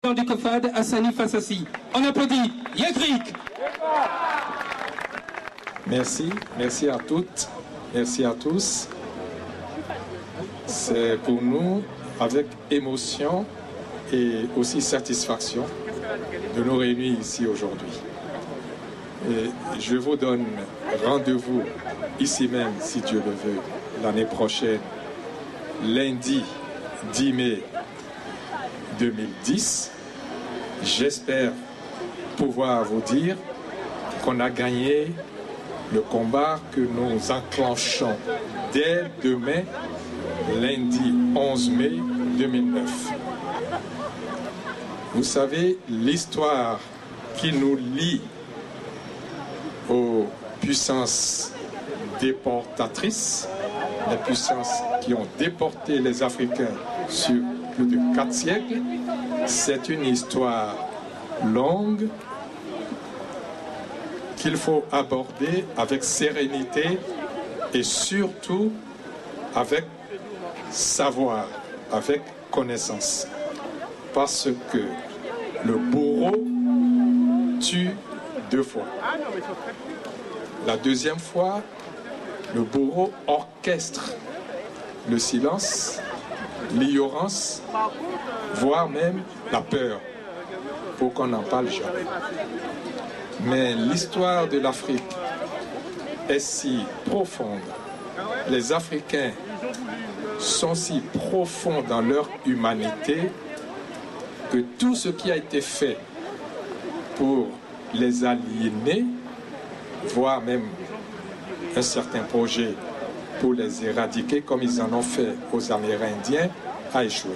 président du COFAD, Hassani Fassassi. On applaudit Yagrik. Merci, merci à toutes, merci à tous. C'est pour nous avec émotion et aussi satisfaction de nous réunir ici aujourd'hui. Et je vous donne rendez-vous ici même, si Dieu le veut, l'année prochaine, lundi 10 mai 2010. J'espère pouvoir vous dire qu'on a gagné le combat que nous enclenchons dès demain, lundi 11 mai 2009. Vous savez, l'histoire qui nous lie aux puissances déportatrices, les puissances qui ont déporté les Africains sur plus de 4 siècles, c'est une histoire longue qu'il faut aborder avec sérénité et surtout avec savoir, avec connaissance. Parce que le bourreau tue 2 fois. La deuxième fois, le bourreau orchestre le silence, l'ignorance, voire même la peur, pour qu'on n'en parle jamais. Mais l'histoire de l'Afrique est si profonde. Les Africains sont si profonds dans leur humanité que tout ce qui a été fait pour les aliéner, voire même un certain projet pour les éradiquer, comme ils en ont fait aux Amérindiens, a échoué.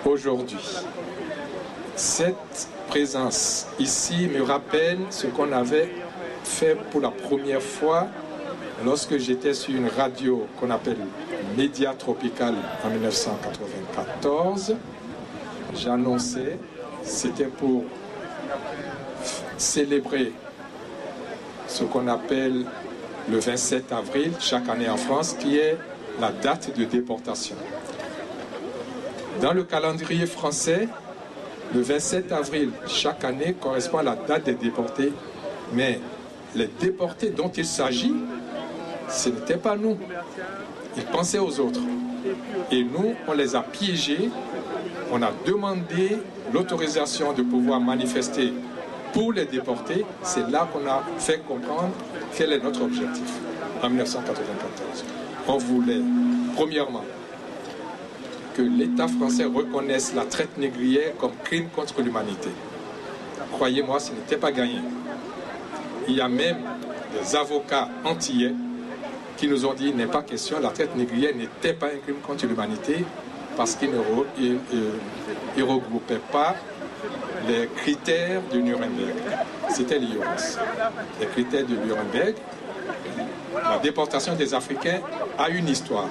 Aujourd'hui, cette présence ici me rappelle ce qu'on avait fait pour la première fois lorsque j'étais sur une radio qu'on appelle Média Tropical en 1994. J'annonçais, c'était pour célébrer ce qu'on appelle le 27 avril, chaque année en France, qui est la date de déportation. Dans le calendrier français, le 27 avril, chaque année, correspond à la date des déportés. Mais les déportés dont il s'agit, ce n'étaient pas nous. Ils pensaient aux autres. Et nous, on les a piégés. On a demandé l'autorisation de pouvoir manifester pour les déportés. C'est là qu'on a fait comprendre quel est notre objectif en 1994. On voulait, premièrement, que l'État français reconnaisse la traite négrière comme crime contre l'humanité. Croyez-moi, ce n'était pas gagné. Il y a même des avocats antillais qui nous ont dit qu'il n'est pas question, la traite négrière n'était pas un crime contre l'humanité parce qu'il ne regroupait pas les critères de Nuremberg. C'était l'ignorance. Les critères de Nuremberg, la déportation des Africains a une histoire,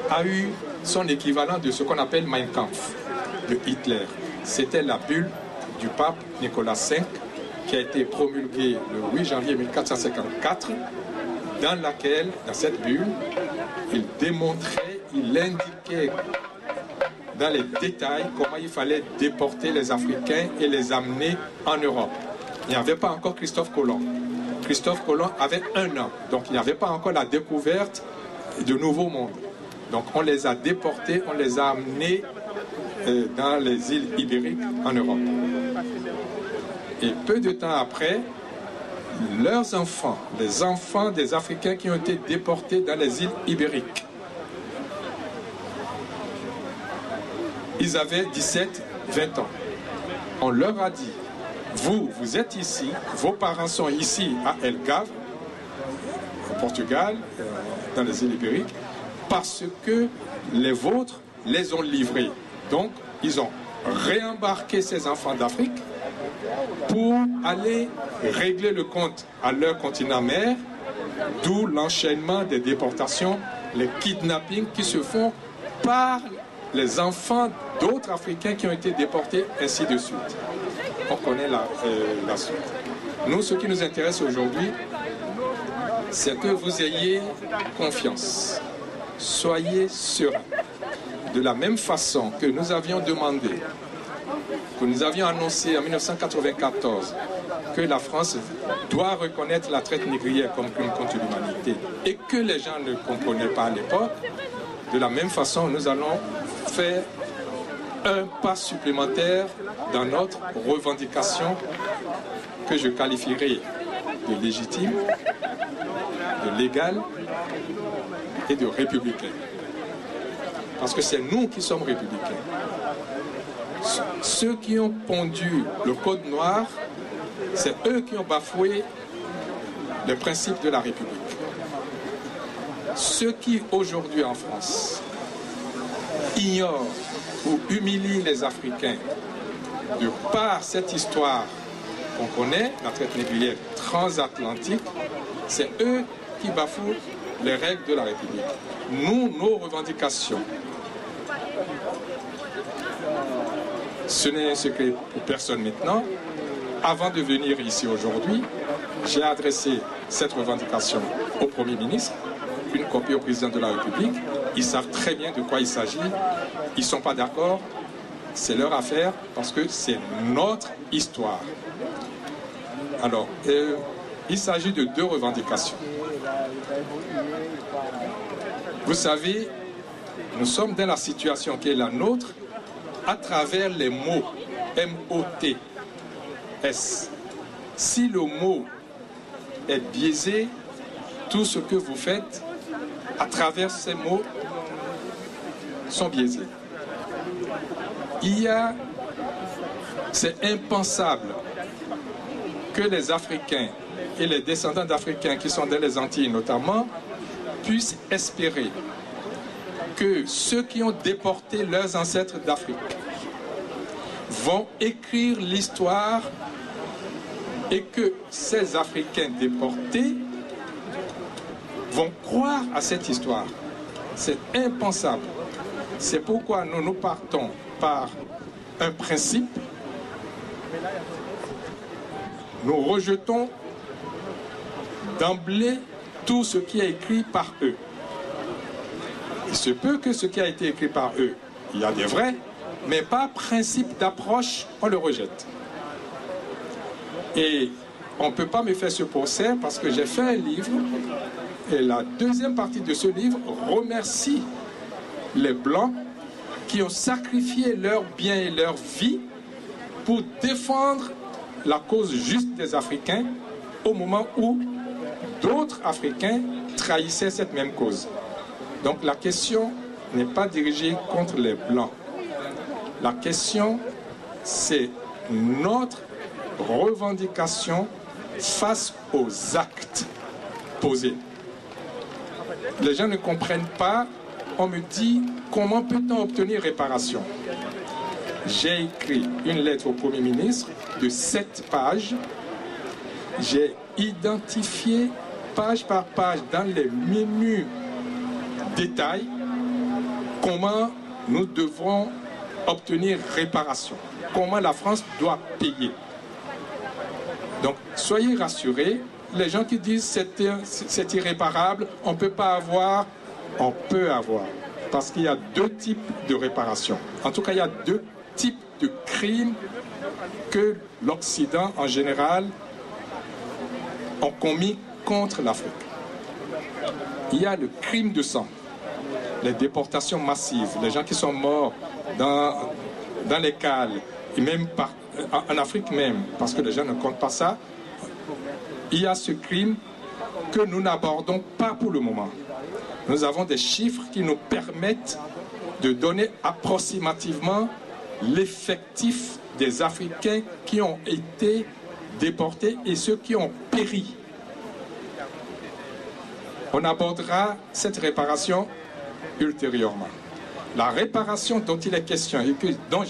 a eu son équivalent de ce qu'on appelle Mein Kampf de Hitler. C'était la bulle du pape Nicolas V qui a été promulguée le 8 janvier 1454, dans laquelle, dans cette bulle, il démontrait, il indiquait dans les détails comment il fallait déporter les Africains et les amener en Europe. Il n'y avait pas encore Christophe Colomb. Christophe Colomb avait 1 an, donc il n'y avait pas encore la découverte de nouveaux mondes. Donc on les a déportés, on les a amenés dans les îles ibériques en Europe. Et peu de temps après, leurs enfants, les enfants des Africains qui ont été déportés dans les îles ibériques, ils avaient 17, 20 ans. On leur a dit, vous êtes ici, vos parents sont ici à El Gave, au Portugal, dans les îles ibériques, parce que les vôtres les ont livrés. Donc, ils ont réembarqué ces enfants d'Afrique pour aller régler le compte à leur continent mère, d'où l'enchaînement des déportations, les kidnappings qui se font par les enfants d'autres Africains qui ont été déportés, ainsi de suite. On connaît la suite. Nous, ce qui nous intéresse aujourd'hui, c'est que vous ayez confiance. Soyez sereins. De la même façon que nous avions demandé que nous avions annoncé en 1994 que la France doit reconnaître la traite négrière comme crime contre l'humanité et que les gens ne comprenaient pas à l'époque, de la même façon, nous allons faire un pas supplémentaire dans notre revendication que je qualifierais de légitime, de légal et de républicain. Parce que c'est nous qui sommes républicains. Ceux qui ont pondu le code noir, c'est eux qui ont bafoué les principes de la République. Ceux qui aujourd'hui en France ignorent ou humilient les Africains de par cette histoire qu'on connaît, la traite négrière transatlantique, c'est eux qui bafouent les règles de la République. Nous, nos revendications, ce n'est un secret pour personne maintenant. Avant de venir ici aujourd'hui, j'ai adressé cette revendication au Premier ministre, une copie au président de la République. Ils savent très bien de quoi il s'agit. Ils ne sont pas d'accord. C'est leur affaire parce que c'est notre histoire. Alors, il s'agit de deux revendications. Vous savez, nous sommes dans la situation qui est la nôtre à travers les mots M-O-T-S. Si le mot est biaisé, tout ce que vous faites à travers ces mots sont biaisés. C'est impensable que les Africains et les descendants d'Africains qui sont dans les Antilles notamment puissent espérer que ceux qui ont déporté leurs ancêtres d'Afrique vont écrire l'histoire et que ces Africains déportés vont croire à cette histoire. C'est impensable. C'est pourquoi nous partons par un principe. Nous rejetons d'emblée tout ce qui est écrit par eux. Il se peut que ce qui a été écrit par eux, il y a des vrais, mais par principe d'approche, on le rejette. Et on ne peut pas me faire ce procès parce que j'ai fait un livre et la deuxième partie de ce livre remercie les Blancs qui ont sacrifié leurs biens et leur vie pour défendre la cause juste des Africains au moment où d'autres Africains trahissaient cette même cause. Donc la question n'est pas dirigée contre les Blancs. La question, c'est notre revendication face aux actes posés. Les gens ne comprennent pas. On me dit, comment peut-on obtenir réparation? J'ai écrit une lettre au Premier ministre de 7 pages. J'ai identifié page par page dans les minus détails comment nous devrons obtenir réparation, comment la France doit payer. Donc soyez rassurés, les gens qui disent c'est irréparable, on ne peut pas avoir, on peut avoir. Parce qu'il y a deux types de réparation. En tout cas, il y a deux types de crimes que l'Occident en général ont commis contre l'Afrique. Il y a le crime de sang, les déportations massives, les gens qui sont morts dans les cales, et même en Afrique même, parce que les gens ne comptent pas ça. Il y a ce crime que nous n'abordons pas pour le moment. Nous avons des chiffres qui nous permettent de donner approximativement l'effectif des Africains qui ont été déportés et ceux qui ont péri. On abordera cette réparation ultérieurement. La réparation dont il est question et dont